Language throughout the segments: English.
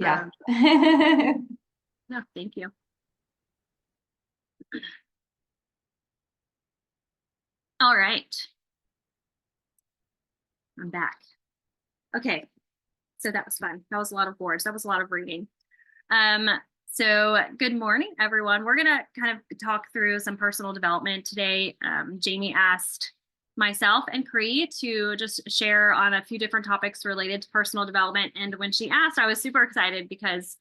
Yeah. No, thank you. All right. I'm back. Okay. So that was fun. That was a lot of words. That was a lot of reading. Um, so good morning, everyone. We're gonna kind of talk through some personal development today. Jamie asked myself and Crea to just share on a few different topics related to personal development. And when she asked, I was super excited because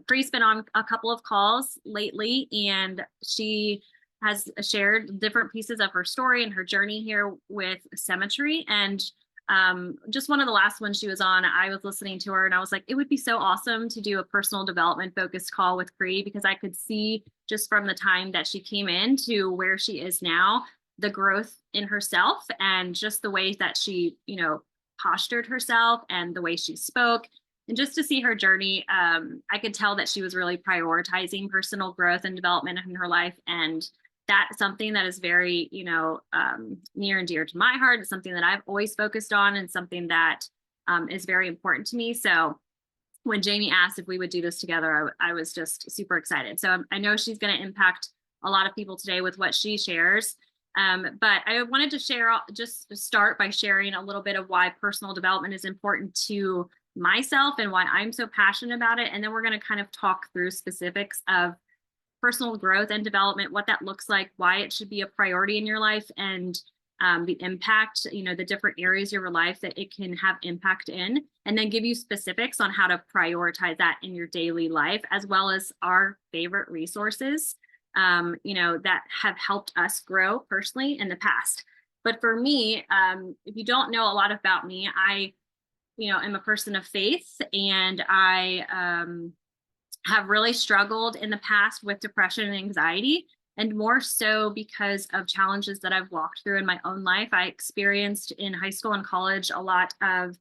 Crea's been on a couple of calls lately, and she has shared different pieces of her story and her journey here with cemetery. And just one of the last ones she was on, I was listening to her and I was like, it would be so awesome to do a personal development focused call with Crea, because I could see just from the time that she came in to where she is now, the growth in herself and just the way that she, postured herself and the way she spoke. And just to see her journey, I could tell that she was really prioritizing personal growth and development in her life. And that's something that is very, near and dear to my heart. It's something that I've always focused on and something that is very important to me. So when Jamie asked if we would do this together, I was just super excited. So I know she's going to impact a lot of people today with what she shares. But I wanted to just start by sharing a little bit of why personal development is important to myself and why I'm so passionate about it. And then we're going to kind of talk through specifics of personal growth and development, what that looks like, why it should be a priority in your life, and the impact, the different areas of your life that it can have impact in, and then give you specifics on how to prioritize that in your daily life, as well as our favorite resources, that have helped us grow personally in the past. But for me, if you don't know a lot about me, I, am a person of faith, and I have really struggled in the past with depression and anxiety, and more so because of challenges that I've walked through in my own life. I experienced in high school and college a lot of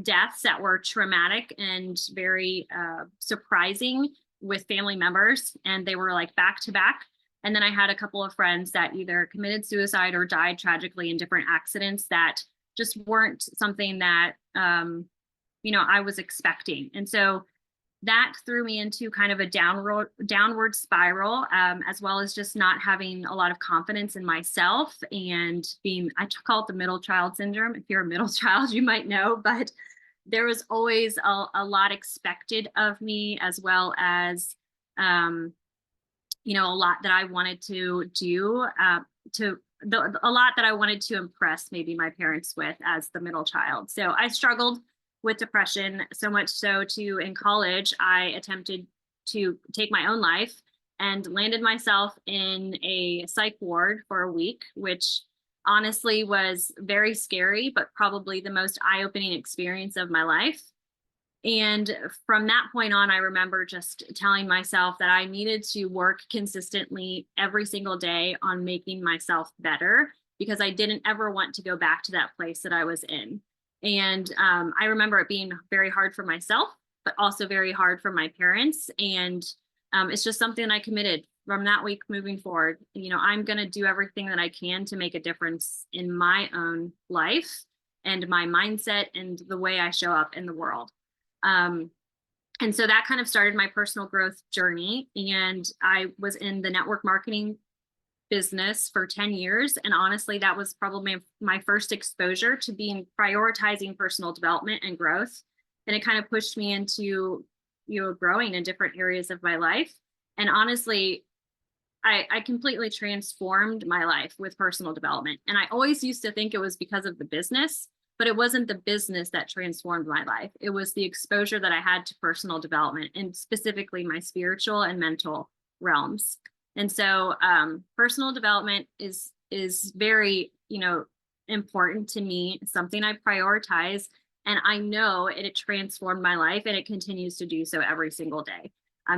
deaths that were traumatic and very surprising with family members, and they were like back to back. And then I had a couple of friends that either committed suicide or died tragically in different accidents that just weren't something that I was expecting. And so that threw me into kind of a downward spiral, as well as just not having a lot of confidence in myself and I call it the middle child syndrome. If you're a middle child, you might know, but there was always a lot expected of me, as well as, a lot that I wanted to do, a lot that I wanted to impress maybe my parents with as the middle child. So I struggled with depression, so much so to in college, I attempted to take my own life and landed myself in a psych ward for a week, which honestly was very scary, but probably the most eye-opening experience of my life. And from that point on, I remember just telling myself that I needed to work consistently every single day on making myself better, because I didn't ever want to go back to that place that I was in. And I remember it being very hard for myself, but also very hard for my parents. And it's just something that I committed from that week moving forward. I'm going to do everything that I can to make a difference in my own life and my mindset and the way I show up in the world. And so that kind of started my personal growth journey. And I was in the network marketing business for 10 years. And honestly, that was probably my first exposure to prioritizing personal development and growth. And it kind of pushed me into, growing in different areas of my life. And honestly, I completely transformed my life with personal development. And I always used to think it was because of the business, but it wasn't the business that transformed my life. It was the exposure that I had to personal development, and specifically my spiritual and mental realms. And so personal development is very, important to me, something I prioritize, and I know it transformed my life, and it continues to do so every single day.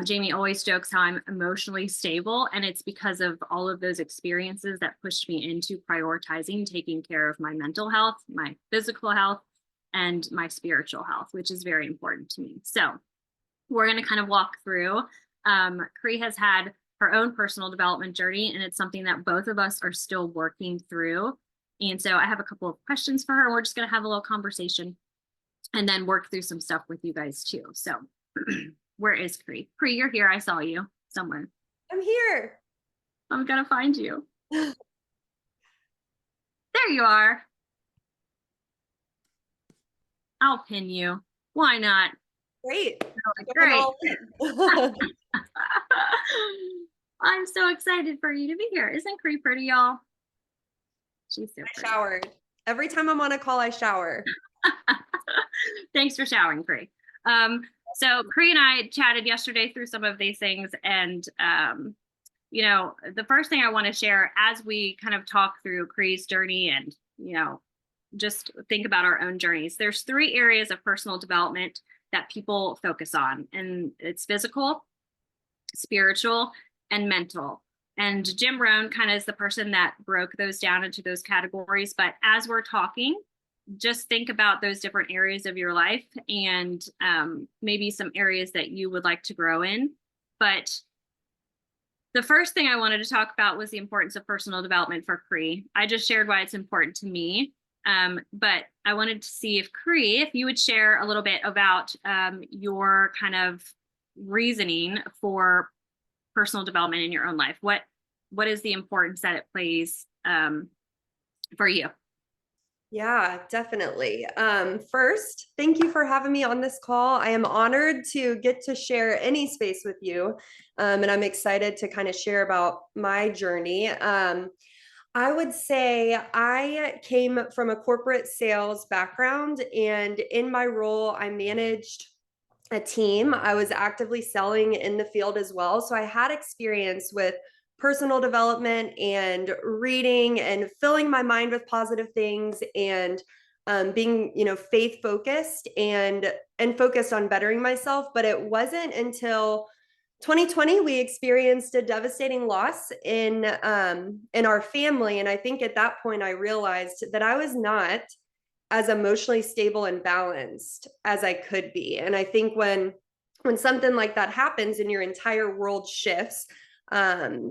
Jamie always jokes how I'm emotionally stable, and it's because of all of those experiences that pushed me into prioritizing taking care of my mental health, my physical health, and my spiritual health, which is very important to me. So we're going to kind of walk through. Crea has had her own personal development journey, and it's something that both of us are still working through. And so I have a couple of questions for her, and we're just going to have a little conversation and then work through some stuff with you guys too. So Where is Cree? Cree, you're here. I saw you somewhere. I'm here. I'm gonna find you. There you are. I'll pin you. Why not? Great. Really Going great. all in. I'm so excited for you to be here. Isn't Cree pretty, y'all? She's so I pretty. showered. Every time I'm on a call, I shower. Thanks for showering, Cree. So Cree and I chatted yesterday through some of these things, and the first thing I want to share as we kind of talk through Cree's journey and just think about our own journeys. There's 3 areas of personal development that people focus on, and it's physical, spiritual, and mental. And Jim Rohn kind of is the person that broke those down into those categories. But as we're talking, just think about those different areas of your life and maybe some areas that you would like to grow in. But the first thing I wanted to talk about was the importance of personal development for Cree. I just shared why it's important to me. But I wanted to see if Cree, if you would share a little bit about your kind of reasoning for personal development in your own life. What is the importance that it plays for you? Yeah, definitely. First, thank you for having me on this call. I am honored to get to share any space with you. And I'm excited to kind of share about my journey. I would say I came from a corporate sales background, and in my role, I managed a team. I was actively selling in the field as well. So I had experience with personal development and reading and filling my mind with positive things and being, faith focused and focused on bettering myself. But it wasn't until 2020 we experienced a devastating loss in our family, and I think at that point I realized that I was not as emotionally stable and balanced as I could be. And I think when something like that happens and your entire world shifts,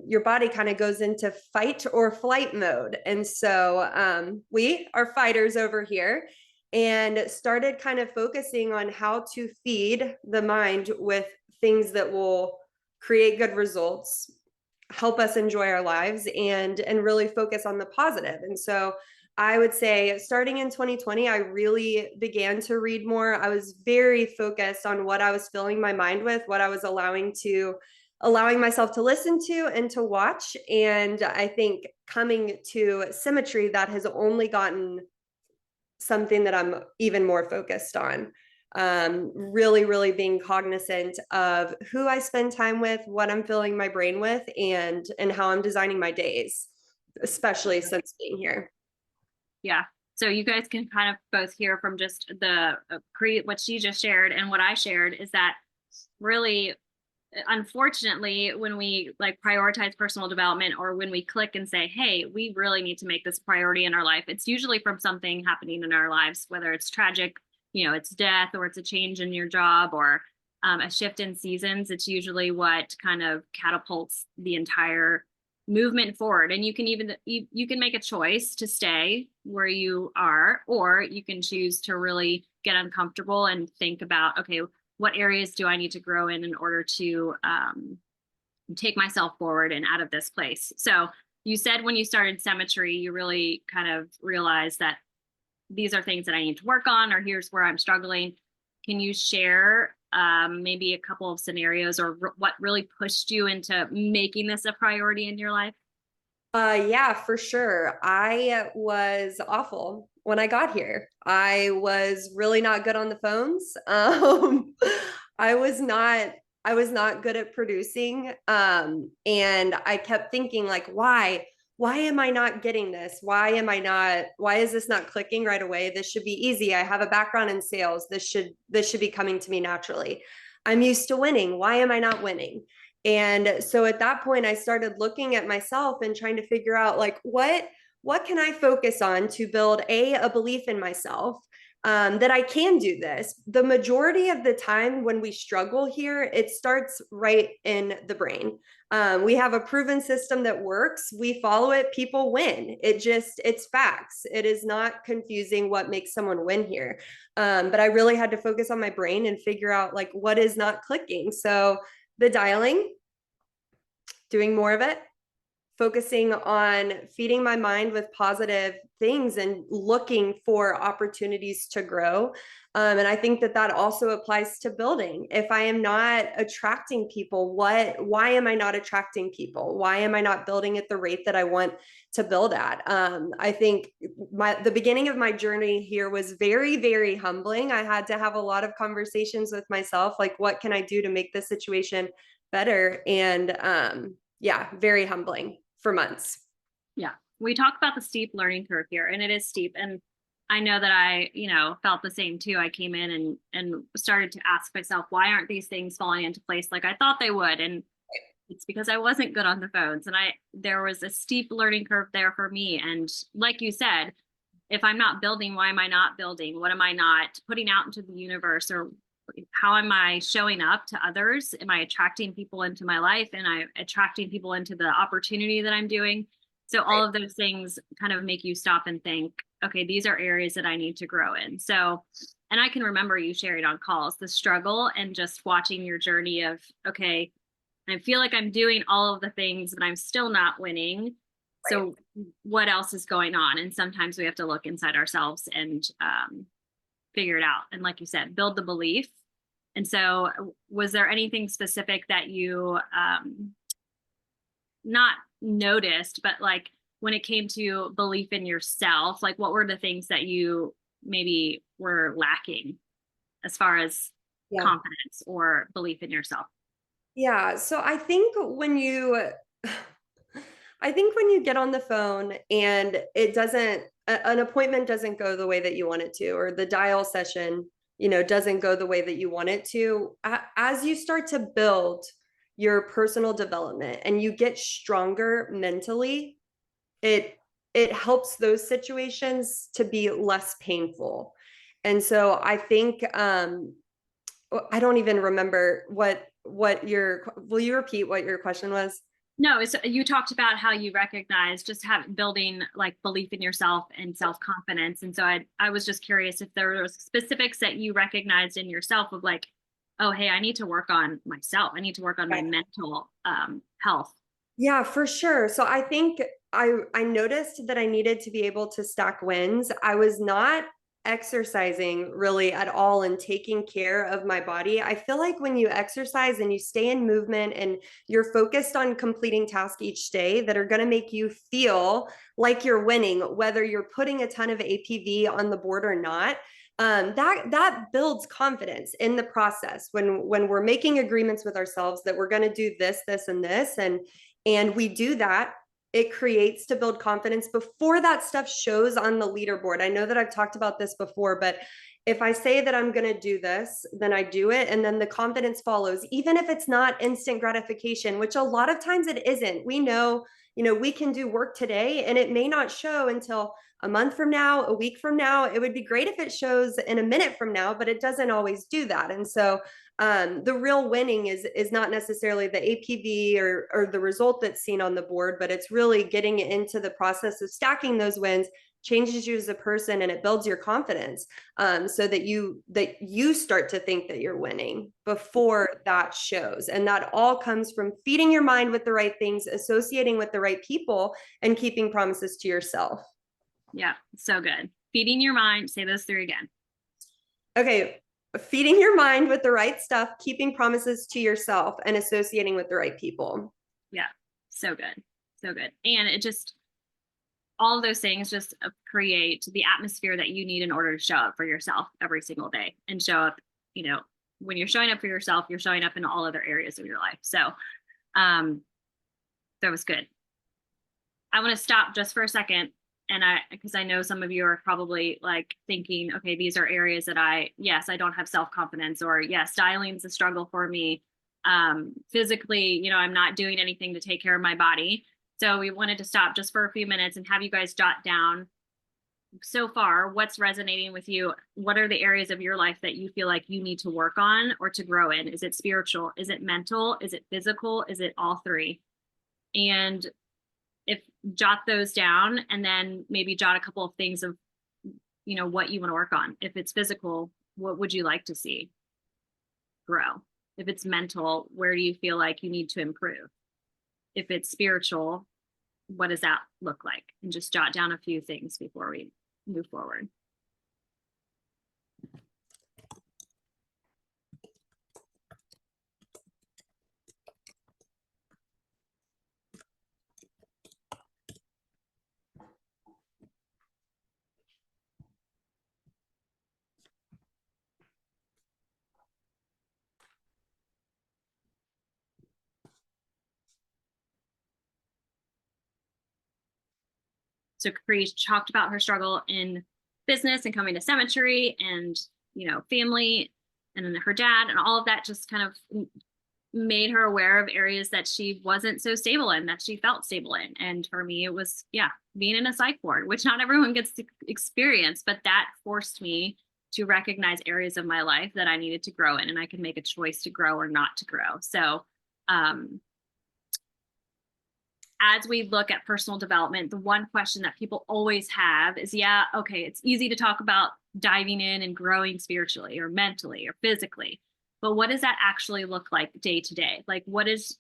your body kind of goes into fight or flight mode. And so we are fighters over here and started kind of focusing on how to feed the mind with things that will create good results, help us enjoy our lives, and really focus on the positive. And so I would say starting in 2020, I really began to read more. I was very focused on what I was filling my mind with, what I was allowing myself to listen to and to watch. And I think coming to Symmetry, that has only gotten something that I'm even more focused on. Really, really being cognizant of who I spend time with, what I'm filling my brain with, and how I'm designing my days, especially since being here. Yeah. So you guys can kind of both hear from just the what she just shared and what I shared is that really, unfortunately, when we like prioritize personal development or when we click and say, hey, we really need to make this a priority in our life, it's usually from something happening in our lives, whether it's tragic, it's death or it's a change in your job or a shift in seasons. It's usually what kind of catapults the entire movement forward. And you can make a choice to stay where you are, or you can choose to really get uncomfortable and think about, okay, what areas do I need to grow in order to take myself forward and out of this place? So you said when you started Symmetry, you really kind of realized that these are things that I need to work on, or here's where I'm struggling. Can you share maybe a couple of scenarios or what really pushed you into making this a priority in your life? Yeah, for sure. I was awful when I got here. I was really not good on the phones. I was not I was not good at producing. And I kept thinking like, why am I not getting this? Why is this not clicking right away? This should be easy. I have a background in sales. This should be coming to me naturally. I'm used to winning. Why am I not winning? And so at that point, I started looking at myself and trying to figure out like what can I focus on to build a belief in myself, that I can do this. The majority of the time when we struggle here, it starts right in the brain. We have a proven system that works. We follow it, people win. It's facts. It is not confusing what makes someone win here. But I really had to focus on my brain and figure out like what is not clicking. So the dialing, doing more of it, focusing on feeding my mind with positive things and looking for opportunities to grow. And I think that that also applies to building. If I am not attracting people, why am I not attracting people? Why am I not building at the rate that I want to build at? I think the beginning of my journey here was very, very humbling. I had to have a lot of conversations with myself, like, what can I do to make this situation better? And yeah, very humbling for months. Yeah. We talk about the steep learning curve here, and it is steep. And I know that I, felt the same too. I came in and started to ask myself, why aren't these things falling into place like I thought they would? And it's because I wasn't good on the phones. And there was a steep learning curve there for me. And like you said, if I'm not building, why am I not building? What am I not putting out into the universe? Or how am I showing up to others? Am I attracting people into my life? And I attracting people into the opportunity that I'm doing? So all of those things kind of make you stop and think, okay, these are areas that I need to grow in. So, and I can remember you sharing on calls, the struggle and just watching your journey of, okay, I feel like I'm doing all of the things, but I'm still not winning. So what else is going on? And sometimes we have to look inside ourselves and figure it out. And like you said, build the belief. And so was there anything specific that you not noticed, but like when it came to belief in yourself, like what were the things that you maybe were lacking as far as confidence or belief in yourself? Yeah. So I think when you get on the phone and an appointment doesn't go the way that you want it to, or the dial session, doesn't go the way that you want it to, as you start to build your personal development and you get stronger mentally, it helps those situations to be less painful. And so I think I don't even remember will you repeat what your question was? No, you talked about how you recognize just building like belief in yourself and self-confidence. And so I was just curious if there were specifics that you recognized in yourself of like, oh, hey, I need to work on myself. I need to work on my mental health. Yeah, for sure. So I think I noticed that I needed to be able to stack wins. I was not exercising really at all and taking care of my body. I feel like when you exercise and you stay in movement and you're focused on completing tasks each day that are going to make you feel like you're winning, whether you're putting a ton of APV on the board or not, that builds confidence in the process when we're making agreements with ourselves that we're going to do this, this, and this, and we do that. It creates to build confidence before that stuff shows on the leaderboard. I know that I've talked about this before, but if I say that I'm going to do this, then I do it. And then the confidence follows, even if it's not instant gratification, which a lot of times it isn't. We know, we can do work today and it may not show until a month from now, a week from now. It would be great if it shows in a minute from now, but it doesn't always do that. And so the real winning is not necessarily the APV or the result that's seen on the board, but it's really getting into the process of stacking those wins, changes you as a person, and it builds your confidence, so that you start to think that you're winning before that shows. And that all comes from feeding your mind with the right things, associating with the right people, and keeping promises to yourself. Yeah, so good. Feeding your mind. Say those three again. Okay. Feeding your mind with the right stuff, keeping promises to yourself, and associating with the right people. Yeah, so good. So good. And it just, all of those things just create the atmosphere that you need in order to show up for yourself every single day and show up, when you're showing up for yourself, you're showing up in all other areas of your life. So that was good. I want to stop just for a second. And because I know some of you are probably like thinking, okay, these are areas that yes, I don't have self-confidence, or yes, styling is a struggle for me. Physically, I'm not doing anything to take care of my body. So we wanted to stop just for a few minutes and have you guys jot down so far, what's resonating with you? What are the areas of your life that you feel like you need to work on or to grow in? Is it spiritual? Is it mental? Is it physical? Is it all three? And if jot those down, and then maybe jot a couple of things of, what you want to work on. If it's physical, what would you like to see grow? If it's mental, where do you feel like you need to improve? If it's spiritual, what does that look like? And just jot down a few things before we move forward. So Crea talked about her struggle in business and coming to cemetery and, family and then her dad, and all of that just kind of made her aware of areas that she wasn't so stable in, that she felt stable in. And for me, it was, being in a psych ward, which not everyone gets to experience, but that forced me to recognize areas of my life that I needed to grow in, and I could make a choice to grow or not to grow. So, as we look at personal development, the one question that people always have is, okay, it's easy to talk about diving in and growing spiritually or mentally or physically, but what does that actually look like day to day? Like, what has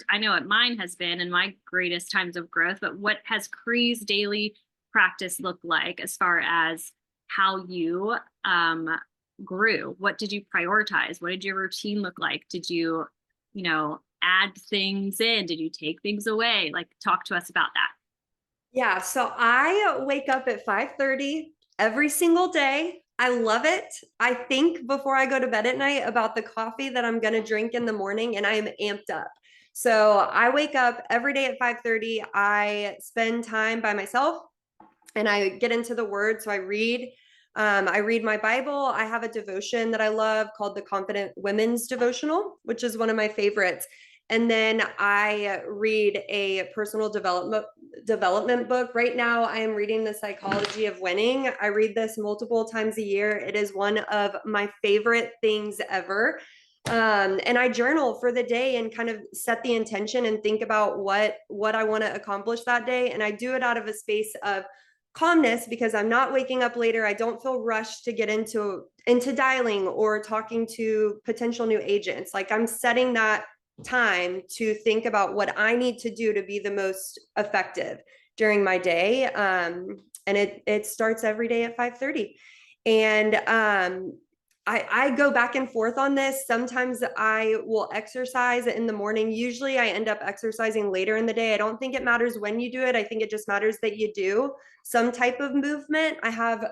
I know what mine has been in my greatest times of growth, but what has Cree's daily practice look like as far as how you grew? What did you prioritize? What did your routine look like? Did you, add things in? Did you take things away? Like, talk to us about that. Yeah, so I wake up at 5:30 every single day. I love it. I think before I go to bed at night about the coffee that I'm going to drink in the morning, and I am amped up. So I wake up every day at 5:30. I spend time by myself and I get into the word. So I read my Bible. I have a devotion that I love called the Confident Women's Devotional, which is one of my favorites. And then I read a personal development book. Right now, I am reading The Psychology of Winning. I read this multiple times a year. It is one of my favorite things ever. And I journal for the day and kind of set the intention and think about what I want to accomplish that day. And I do it out of a space of calmness because I'm not waking up later. I don't feel rushed to get into dialing or talking to potential new agents. Like, I'm setting that time to think about what I need to do to be the most effective during my day. And it starts every day at 5:30. And I go back and forth on this. Sometimes I will exercise in the morning. Usually I end up exercising later in the day. I don't think it matters when you do it. I think it just matters that you do some type of movement. I have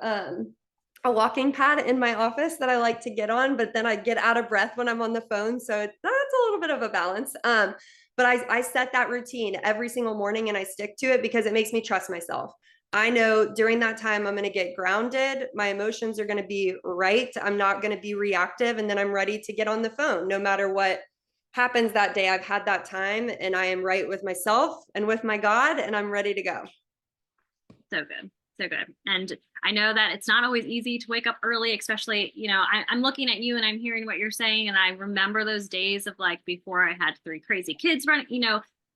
a walking pad in my office that I like to get on, but then I get out of breath when I'm on the phone. So that's a little bit of a balance. But I set that routine every single morning and I stick to it because it makes me trust myself. I know during that time I'm going to get grounded. My emotions are going to be right. I'm not going to be reactive. And then I'm ready to get on the phone no matter what happens that day. I've had that time and I am right with myself and with my God, and I'm ready to go. So good. So good. And I know that it's not always easy to wake up early, especially, I'm looking at you and I'm hearing what you're saying. And I remember those days of like before I had 3 crazy kids running,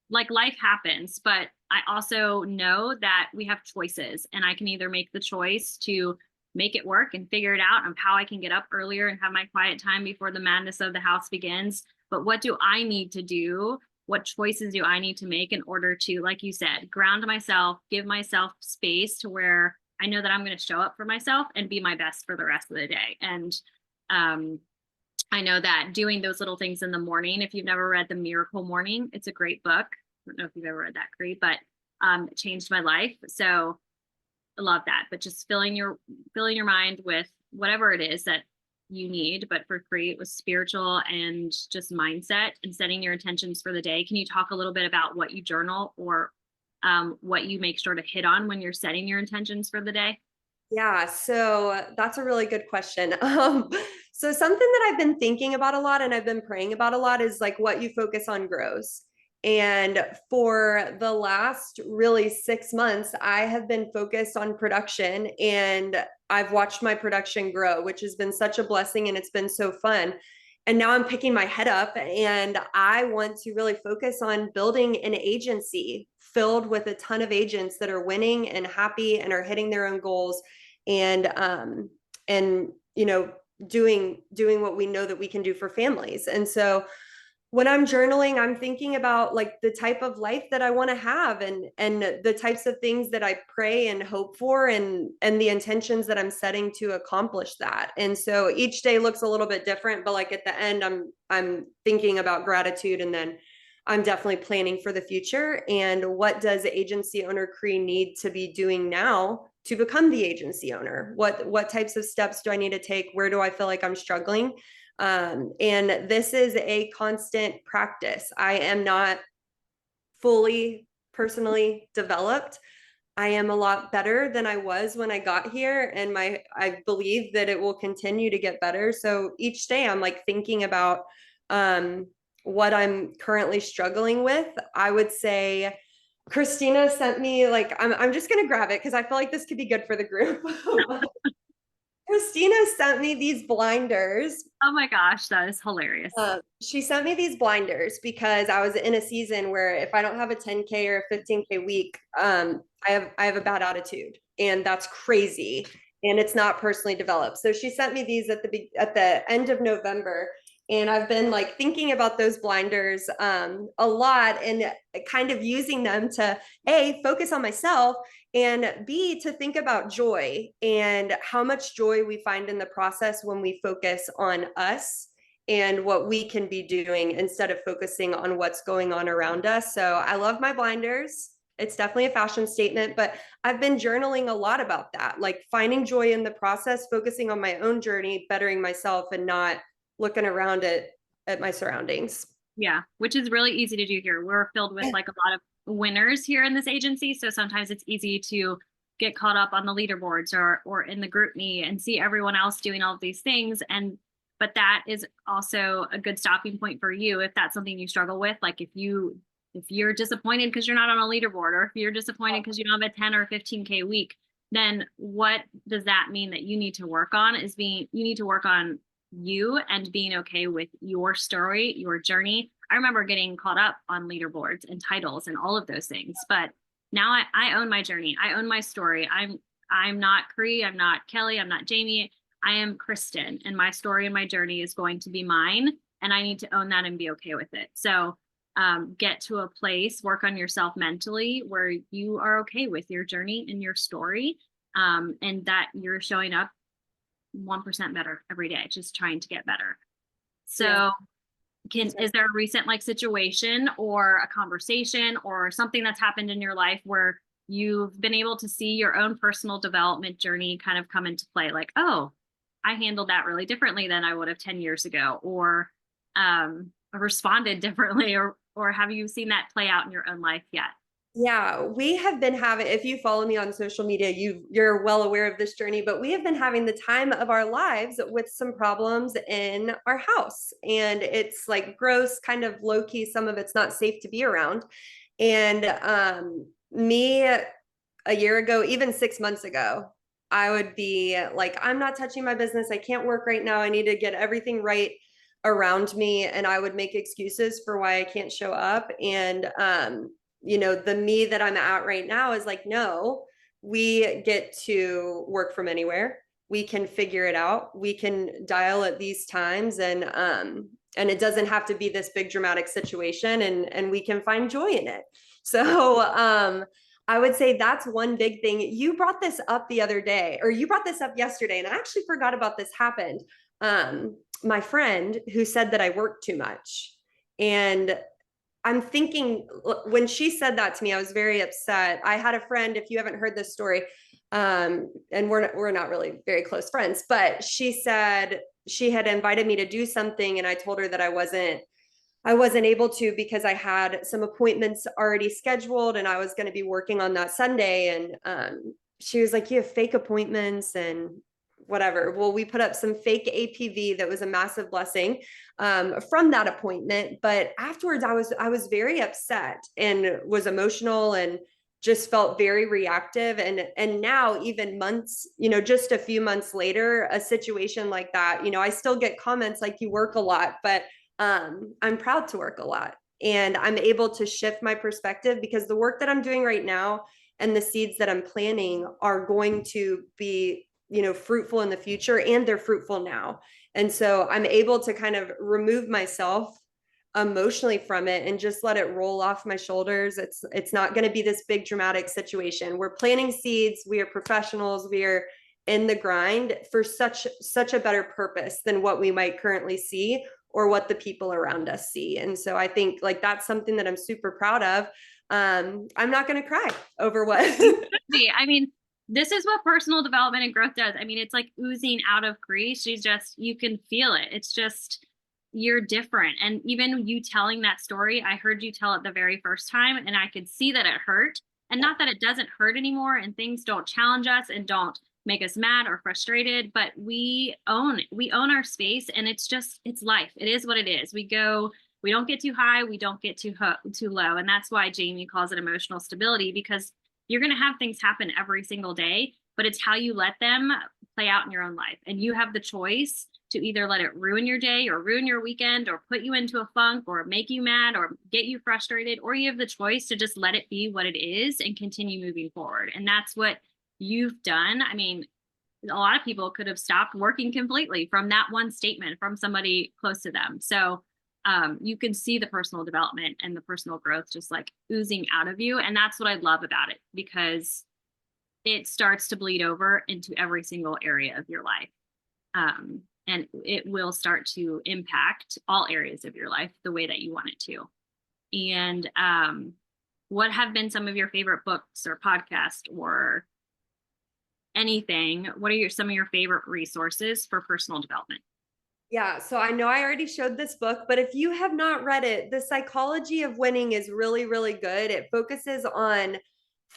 like life happens. But I also know that we have choices, and I can either make the choice to make it work and figure it out of how I can get up earlier and have my quiet time before the madness of the house begins. But what do I need to do? What choices do I need to make in order to, like you said, ground myself, give myself space to where I know that I'm going to show up for myself and be my best for the rest of the day. And I know that doing those little things in the morning, if you've never read The Miracle Morning, it's a great book. I don't know if you've ever read that, Cree, but it changed my life. So I love that. But just filling your mind with whatever it is that you need. But for Cree, it was spiritual and just mindset and setting your intentions for the day. Can you talk a little bit about what you journal or what you make sure to hit on when you're setting your intentions for the day? Yeah, so that's a really good question. So something that I've been thinking about a lot and I've been praying about a lot is like what you focus on grows. And for the last really 6 months, I have been focused on production, and I've watched my production grow, which has been such a blessing and it's been so fun. And now I'm picking my head up and I want to really focus on building an agency filled with a ton of agents that are winning and happy and are hitting their own goals, and doing what we know that we can do for families. And so when I'm journaling, I'm thinking about like the type of life that I want to have, and the types of things that I pray and hope for, and the intentions that I'm setting to accomplish that. And so each day looks a little bit different, but like at the end, I'm thinking about gratitude, and then I'm definitely planning for the future. And what does agency owner Crea need to be doing now to become the agency owner? What types of steps do I need to take? Where do I feel like I'm struggling? And this is a constant practice. I am not fully personally developed. I am a lot better than I was when I got here, and I believe that it will continue to get better. So each day I'm like thinking about what I'm currently struggling with. I would say Christina sent me, like, I'm just gonna grab it because I feel like this could be good for the group. Christina sent me these blinders. Oh my gosh, that is hilarious. She sent me these blinders because I was in a season where if I don't have a 10K or a 15K week, I have a bad attitude, and that's crazy. And it's not personally developed. So she sent me these at the end of November, and I've been like thinking about those blinders a lot, and kind of using them to A, focus on myself, and B, to think about joy and how much joy we find in the process when we focus on us and what we can be doing instead of focusing on what's going on around us. So I love my blinders. It's definitely a fashion statement, but I've been journaling a lot about that, like finding joy in the process, focusing on my own journey, bettering myself, and not looking around at my surroundings. Yeah, which is really easy to do here. We're filled with like a lot of winners here in this agency, so sometimes it's easy to get caught up on the leaderboards or in the group me and see everyone else doing all of these things. And but that is also a good stopping point for you if that's something you struggle with. Like if you're disappointed because you're not on a leaderboard, or if you're disappointed because you don't have a 10 or 15K week, then what does that mean that you need to work on? You need to work on you and being okay with your story, your journey. I remember getting caught up on leaderboards and titles and all of those things, but now I own my journey. I own my story. I'm not Cree, I'm not Kelly, I'm not Jamie. I am Kristen, and my story and my journey is going to be mine, and I need to own that and be okay with it. So get to a place, work on yourself mentally where you are okay with your journey and your story, and that you're showing up 1% better every day, just trying to get better. So Yeah. is there a recent like situation or a conversation or something that's happened in your life where you've been able to see your own personal development journey kind of come into play? Like, oh, I handled that really differently than I would have 10 years ago, or responded differently, or have you seen that play out in your own life yet? Yeah, we have been having, if you follow me on social media, you're well aware of this journey, but we have been having the time of our lives with some problems in our house. And it's like gross, kind of low key. Some of it's not safe to be around. And me a year ago, even 6 months ago, I would be like, I'm not touching my business. I can't work right now. I need to get everything right around me. And I would make excuses for why I can't show up. And the me that I'm at right now is like, no, we get to work from anywhere. We can figure it out. We can dial at these times, and it doesn't have to be this big dramatic situation, and we can find joy in it. So I would say that's one big thing. You brought this up the other day, or you brought this up yesterday, and I actually forgot about this happened. My friend who said that I work too much. And I'm thinking, when she said that to me, I was very upset. I had a friend, if you haven't heard this story, and we're not really very close friends, but she said she had invited me to do something, and I told her that I wasn't able to because I had some appointments already scheduled, and I was going to be working on that Sunday. And she was like, "You have fake appointments, and whatever. Well, we put up some fake APV that was a massive blessing from that appointment. But afterwards, I was very upset and was emotional and just felt very reactive. And now, even months, just a few months later, a situation like that, I still get comments like, you work a lot, but I'm proud to work a lot. And I'm able to shift my perspective because the work that I'm doing right now and the seeds that I'm planting are going to be, fruitful in the future, and they're fruitful now. And so I'm able to kind of remove myself emotionally from it and just let it roll off my shoulders. It's not going to be this big dramatic situation. We're planting seeds, we are professionals, we are in the grind for such a better purpose than what we might currently see or what the people around us see. And so I think like that's something that I'm super proud of. I'm not going to cry over what. I mean, this is what personal development and growth does. I mean, it's like oozing out of Crea. You can feel it. It's just, you're different. And even you telling that story, I heard you tell it the very first time, and I could see that it hurt. And not that it doesn't hurt anymore, and things don't challenge us and don't make us mad or frustrated, but we own our space, and it's life. It is what it is. We don't get too high, we don't get too low. And that's why Jamie calls it emotional stability, because you're going to have things happen every single day, but it's how you let them play out in your own life. And you have the choice to either let it ruin your day or ruin your weekend or put you into a funk or make you mad or get you frustrated, or you have the choice to just let it be what it is and continue moving forward. And that's what you've done. I mean, a lot of people could have stopped working completely from that one statement from somebody close to them. So you can see the personal development and the personal growth just like oozing out of you. And that's what I love about it, because it starts to bleed over into every single area of your life. And it will start to impact all areas of your life the way that you want it to. And what have been some of your favorite books or podcasts or anything? What are some of your favorite resources for personal development? Yeah, so I know I already showed this book, but if you have not read it, The Psychology of Winning is really, really good. It focuses on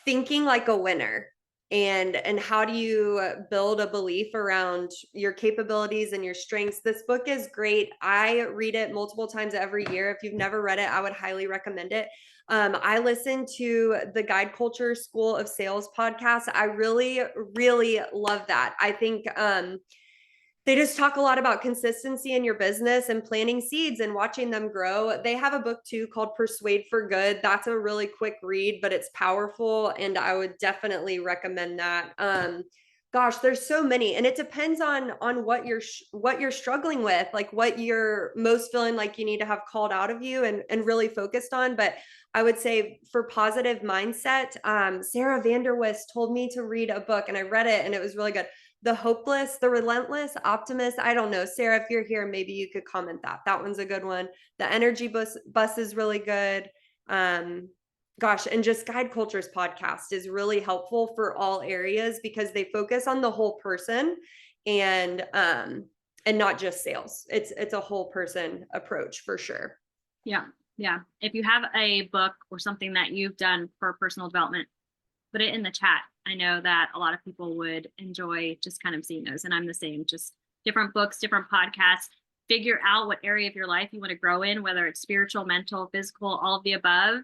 thinking like a winner and how do you build a belief around your capabilities and your strengths. This book is great. I read it multiple times every year. If you've never read it, I would highly recommend it. I listen to the Guide Culture School of Sales podcast. I really, really love that. I think they just talk a lot about consistency in your business and planting seeds and watching them grow. They have a book too called Persuade for Good. That's a really quick read, but it's powerful, and I would definitely recommend that. Gosh, there's so many, and it depends on what you're struggling with, like what you're most feeling like you need to have called out of you and really focused on. But I would say for positive mindset, Sarah Vanderwist told me to read a book, and I read it, and it was really good. The Hopeless, The Relentless Optimist. I don't know. Sarah, if you're here, maybe you could comment that. That one's a good one. The Energy Bus is really good. Gosh, and just Guide Culture's podcast is really helpful for all areas because they focus on the whole person and not just sales. It's a whole person approach for sure. Yeah. Yeah. If you have a book or something that you've done for personal development, put it in the chat. I know that a lot of people would enjoy just kind of seeing those. And I'm the same, just different books, different podcasts. Figure out what area of your life you want to grow in, whether it's spiritual, mental, physical, all of the above,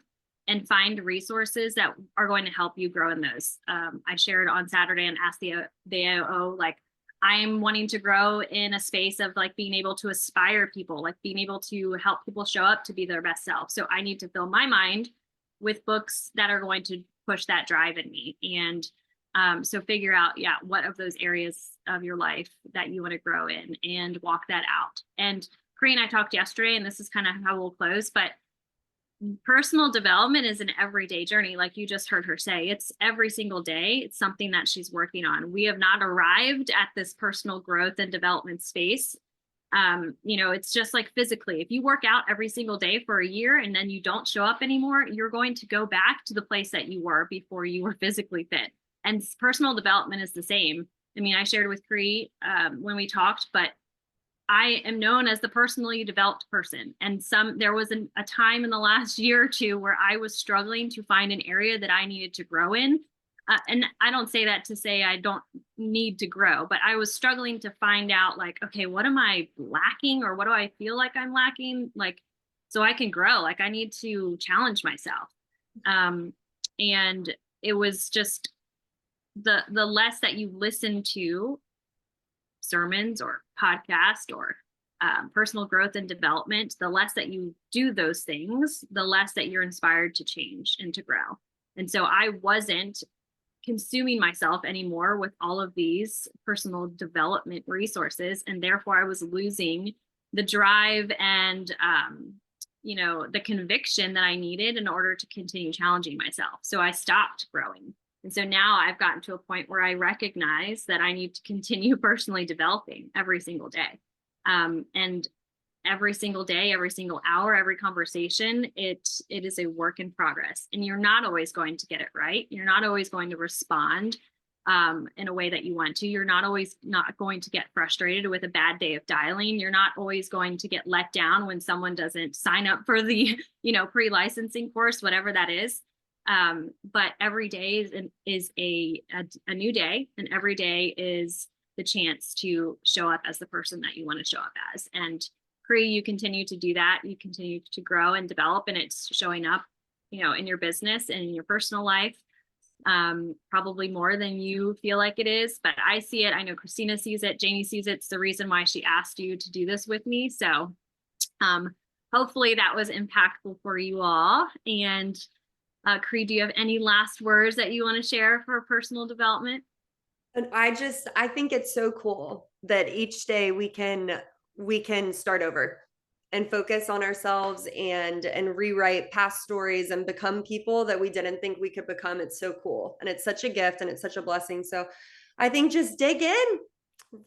and find resources that are going to help you grow in those. I shared on Saturday and asked the AO, like, I'm wanting to grow in a space of like being able to inspire people, like being able to help people show up to be their best self. So I need to fill my mind with books that are going to push that drive in me. And so figure out, what of those areas of your life that you want to grow in and walk that out. And Crea and I talked yesterday, and this is kind of how we'll close, but personal development is an everyday journey. Like you just heard her say, it's every single day. It's something that she's working on. We have not arrived at this personal growth and development space. It's just like physically, if you work out every single day for a year and then you don't show up anymore, you're going to go back to the place that you were before you were physically fit. And personal development is the same. I mean, I shared with Crea when we talked, but I am known as the personally developed person. And there was a time in the last year or two where I was struggling to find an area that I needed to grow in. And I don't say that to say I don't need to grow, but I was struggling to find out like, okay, what am I lacking, or what do I feel like I'm lacking? Like, so I can grow, like I need to challenge myself. Um, and it was just the less that you listen to sermons or podcast or personal growth and development, the less that you do those things, the less that you're inspired to change and to grow. And so I wasn't consuming myself anymore with all of these personal development resources, and therefore I was losing the drive and the conviction that I needed in order to continue challenging myself. So I stopped growing. And so now I've gotten to a point where I recognize that I need to continue personally developing every single day. And every single day, every single hour, every conversation, it is a work in progress. And you're not always going to get it right. You're not always going to respond in a way that you want to. You're not always not going to get frustrated with a bad day of dialing. You're not always going to get let down when someone doesn't sign up for the, pre-licensing course, whatever that is. But every day is a new day, and every day is the chance to show up as the person that you want to show up as. And Crea, you continue to do that. You continue to grow and develop, and it's showing up, in your business and in your personal life, probably more than you feel like it is. But I see it. I know Christina sees it. Jamie sees it. It's the reason why she asked you to do this with me. So hopefully that was impactful for you all. And Crea, do you have any last words that you want to share for personal development? And I think it's so cool that each day we can start over and focus on ourselves and rewrite past stories and become people that we didn't think we could become. It's so cool. And it's such a gift and it's such a blessing. So I think just dig in,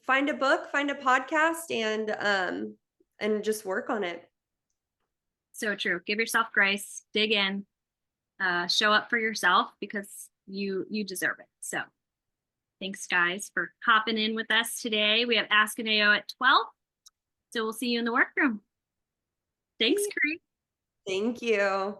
find a book, find a podcast, and just work on it. So true. Give yourself grace, dig in, show up for yourself, because you deserve it. So thanks, guys, for hopping in with us today. We have Ask an AO at 12. So we'll see you in the workroom. Thanks, Crea. Thank you.